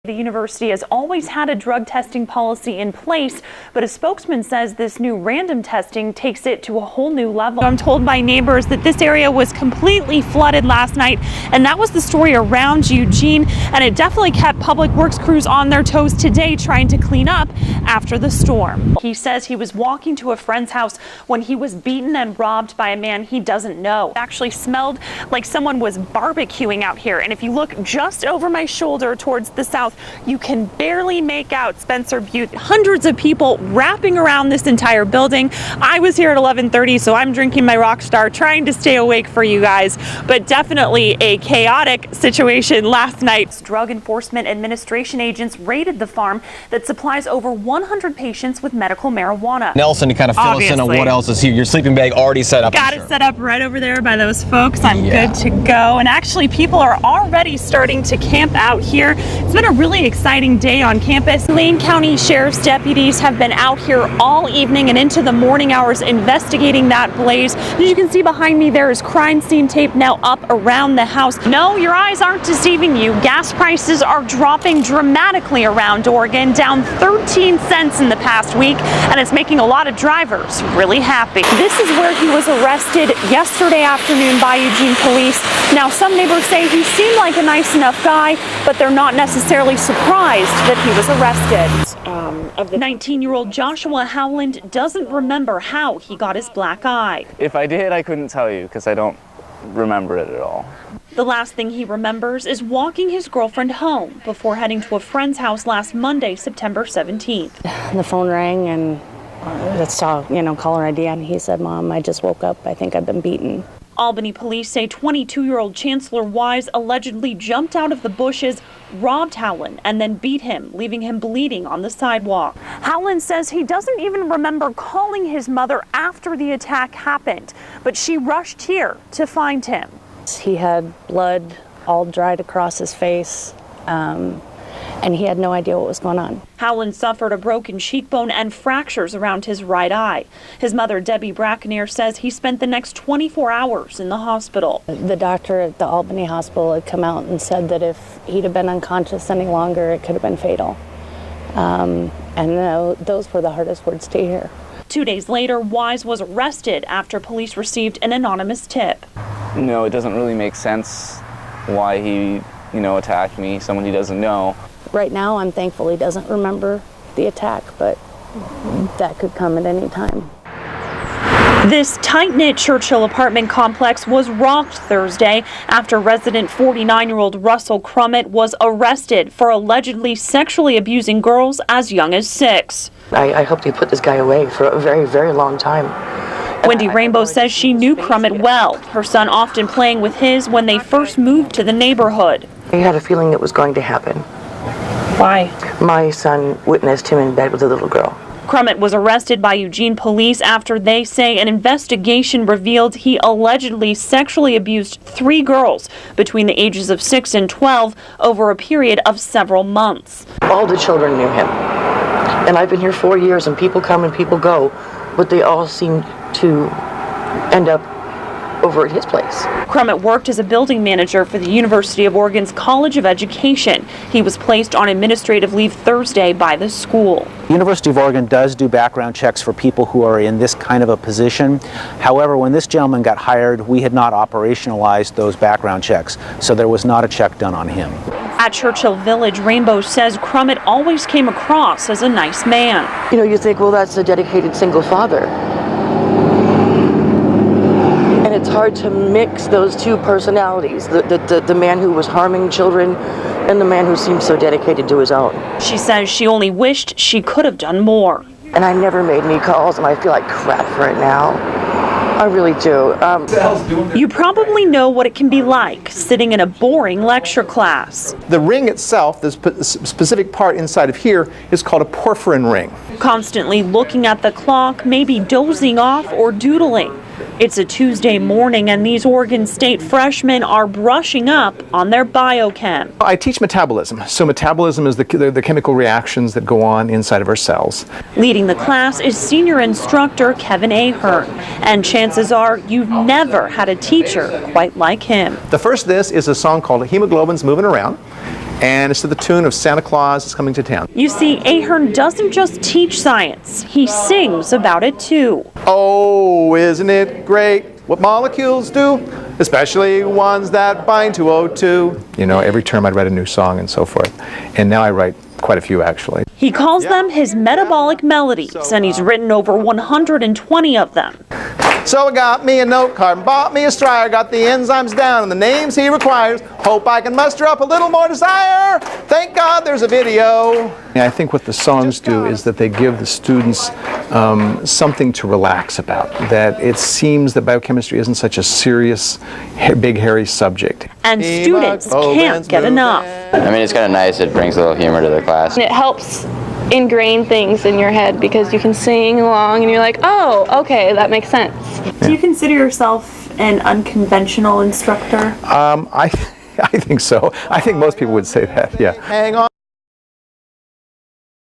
The university has always had a drug testing policy in place, but a spokesman says this new random testing takes it to a whole new level. I'm told by neighbors that this area was completely flooded last night, and that was the story around Eugene, and it definitely kept public works crews on their toes today trying to clean up after the storm. He says he was walking to a friend's house when he was beaten and robbed by a man he doesn't know. It actually smelled like someone was barbecuing out here, and if you look just over my shoulder towards the south, you can barely make out Spencer Butte. Hundreds of people wrapping around this entire building. I was here at 11:30, so I'm drinking my Rockstar, trying to stay awake for you guys, but definitely a chaotic situation last night. Drug Enforcement Administration agents raided the farm that supplies over 100 patients with medical marijuana. Nelson, to kind of fill us in on what else is here. Your sleeping bag already set up. Got it set up right over there by those folks. I'm good to go. And actually, people are already starting to camp out here. It's been a really exciting day on campus. Lane County Sheriff's deputies have been out here all evening and into the morning hours investigating that blaze. As you can see behind me, there is crime scene tape now up around the house. No, your eyes aren't deceiving you. Gas prices are dropping dramatically around Oregon, down 13 cents in the past week, and it's making a lot of drivers really happy. This is where he was arrested yesterday afternoon by Eugene police. Now, some neighbors say he seemed like a nice enough guy, but they're not necessarily surprised that he was arrested. The 19-year-old Joshua Howland doesn't remember how he got his black eye. If I did, I couldn't tell you because I don't remember it at all. The last thing he remembers is walking his girlfriend home before heading to a friend's house last Monday, September 17th. The phone rang and I saw, caller ID, and he said, "Mom, I just woke up. I think I've been beaten." Albany police say 22-year-old Chancellor Wise allegedly jumped out of the bushes, robbed Howland, and then beat him, leaving him bleeding on the sidewalk. Howland says he doesn't even remember calling his mother after the attack happened, but she rushed here to find him. He had blood all dried across his face, and he had no idea what was going on. Howland suffered a broken cheekbone and fractures around his right eye. His mother, Debbie Brackenier, says he spent the next 24 hours in the hospital. The doctor at the Albany hospital had come out and said that if he'd have been unconscious any longer, it could have been fatal. And those were the hardest words to hear. 2 days later, Wise was arrested after police received an anonymous tip. No, it doesn't really make sense why he, attacked me, someone he doesn't know. Right now, I'm thankful he doesn't remember the attack, but that could come at any time. This tight-knit Churchill apartment complex was rocked Thursday after resident 49-year-old Russell Crummett was arrested for allegedly sexually abusing girls as young as 6. I hope they put this guy away for a very, very long time. Wendy Rainbow says she knew Crummett well, her son often playing with his when they first moved to the neighborhood. I had a feeling it was going to happen. Why? My son witnessed him in bed with a little girl. Crummett was arrested by Eugene police after they say an investigation revealed he allegedly sexually abused 3 girls between the ages of 6 and 12 over a period of several months. All the children knew him. And I've been here 4 years, and people come and people go, but they all seem to end up over at his place. Crummett worked as a building manager for the University of Oregon's College of Education. He was placed on administrative leave Thursday by the school. The University of Oregon does do background checks for people who are in this kind of a position. However, when this gentleman got hired, we had not operationalized those background checks, so there was not a check done on him. At Churchill Village, Rainbow says Crummett always came across as a nice man. You think, well, that's a dedicated single father. And it's hard to mix those two personalities, the man who was harming children and the man who seemed so dedicated to his own. She says she only wished she could have done more. And I never made any calls, and I feel like crap for it now. I really do. You probably know what it can be like sitting in a boring lecture class. The ring itself, the specific part inside of here, is called a porphyrin ring. Constantly looking at the clock, maybe dozing off or doodling. It's a Tuesday morning and these Oregon State freshmen are brushing up on their biochem. I teach metabolism. So metabolism is the chemical reactions that go on inside of our cells. Leading the class is senior instructor Kevin Ahern. And chances are you've never had a teacher quite like him. The first of this is a song called Hemoglobin's Moving Around. and it's to the tune of Santa Claus is Coming to Town. You see, Ahern doesn't just teach science, he sings about it too. Oh, isn't it great what molecules do, especially ones that bind to O2. You know, every term I'd write a new song and so forth, and now I write quite a few actually. He calls them his metabolic melodies, and he's written over 120 of them. So I got me a note card and bought me a strider, got the enzymes down and the names he requires. Hope I can muster up a little more desire. Thank God there's a video. And I think what the songs do is that they give the students something to relax about. That it seems that biochemistry isn't such a serious, big, hairy subject. And students can't get enough. I mean, it's kind of nice. It brings a little humor to the class. It helps ingrain things in your head because you can sing along and you're like, oh, okay, that makes sense. Do you consider yourself an unconventional instructor? I think so. I think most people would say that, yeah. Hang on.